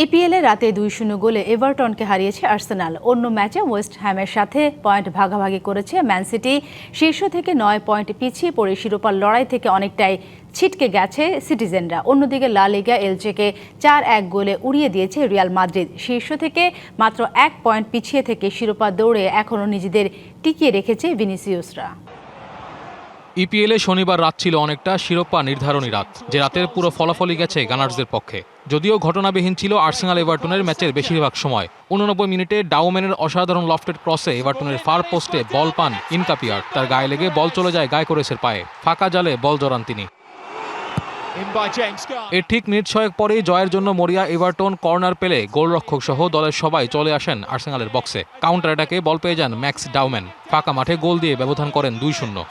এপিএলে রাতে ২-০ গোলে এভারটনকে হারিয়েছে আর্সেনাল। অন্য ম্যাচে ওয়েস্ট হ্যামের সাথে পয়েন্ট ভাগাভাগি করেছে ম্যান সিটি। শীর্ষ থেকে ৯ পয়েন্ট পিছিয়ে পড়ে শিরোপার লড়াই থেকে অনেকটাই ছিটকে গেছে সিটিজেনরা। অন্যদিকে লা লিগা এলচেকে ৪-১ গোলে উড়িয়ে দিয়েছে রিয়াল মাদ্রিদ। শীর্ষ থেকে মাত্র ১ পয়েন্ট পিছিয়ে থেকে শিরোপা দৌড়ে এখনও নিজেদের টিকিয়ে রেখেছে ভিনিসিয়াসরা। ইপিএলে শনিবার রাত ছিল অনেকটা শিরোপা নির্ধারণী রাত, যে রাতের পুরো ফলাফলই গেছে গানার্সদের পক্ষে। যদিও ঘটনাবিহীন ছিল আর্সেনাল এভারটনের ম্যাচের বেশিরভাগ সময়। ৮৯ মিনিটে ডাউম্যানের অসাধারণ লফটেড ক্রসে এভারটনের ফার পোস্টে বল পান ইনকাপিয়ার। তার গায়ে লেগে বল চলে যায় গায়কোরেসের পায়ে। ফাঁকা জালে বল জড়ান তিনি। এর ঠিক মিনিট ৬ পরেই জয়ের জন্য মরিয়া এভারটন কর্নার পেলে গোলরক্ষক সহ দলের সবাই চলে আসেন আর্সেনালের বক্সে। কাউন্টার অ্যাটাকে বল পেয়ে যান ম্যাক্স ডাউম্যান। ফাঁকা মাঠে গোল দিয়ে ব্যবধান করেন ২-০।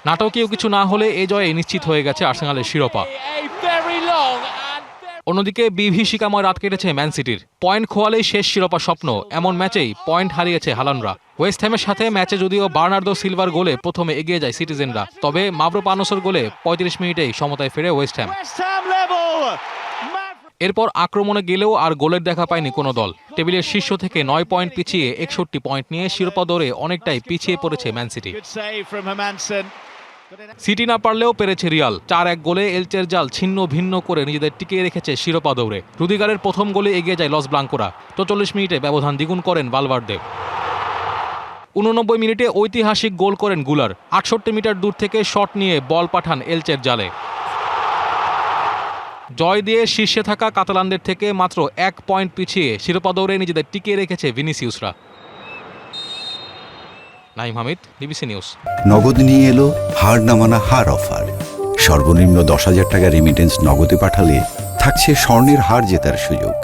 নাটকীয় কিছু না হলে এ জয়ে নিশ্চিত হয়ে গেছে আর্সেনালের শিরোপা। অন্যদিকে বিভীষিকাময় রাত কেটেছে ম্যান সিটির। পয়েন্ট খোয়ালেই শেষ শিরোপা স্বপ্ন, এমন ম্যাচেই পয়েন্ট হারিয়েছে হালানরা। ওয়েস্ট হ্যামের সাথে ম্যাচে যদিও বার্নার্দো সিলভার গোলে প্রথমে এগিয়ে যায় সিটিজেনরা, তবে মাভ্রোপানোসের গোলে ৩৫ মিনিটেই সমতায় ফেরে ওয়েস্ট হ্যাম। এরপর আক্রমণে গেলেও আর গোলের দেখা পায়নি কোনো দল। টেবিলের শীর্ষ থেকে ৯ পয়েন্ট পিছিয়ে ৬১ পয়েন্ট নিয়ে শিরোপা দৌড়ে অনেকটাই পিছিয়ে পড়েছে ম্যান সিটি। সিটি না পারলেও পেরেছে রিয়াল। ৪-১ গোলে এলচের জাল ছিন্ন ভিন্ন করে নিজেদের টিকিয়ে রেখেছে শিরোপা দৌড়ে। রুদিগারের প্রথম গোলে এগিয়ে যায় লস ব্লাঙ্কোরা। ৪৪ মিনিটে ব্যবধান দ্বিগুণ করেন ভালভার্দে। ৮৯ মিনিটে ঐতিহাসিক গোল করেন গুলার। ৬৮ মিটার দূর থেকে শট নিয়ে বল পাঠান এলচের জালে। জয় দিয়ে শীর্ষে থাকা কাতালানদের থেকে মাত্র ১ পয়েন্ট পিছিয়ে শিরোপা দৌড়ে নিজেদের টিকিয়ে রেখেছে ভিনিসিয়াসরা। Naim Hamid, DBC news. নগদ নিয়ে এলো হার না মানা হার অফার। সর্বনিম্ন ১০,০০০ টাকা রেমিটেন্স নগদে পাঠালে থাকছে স্বর্ণের হার জেতার সুযোগ।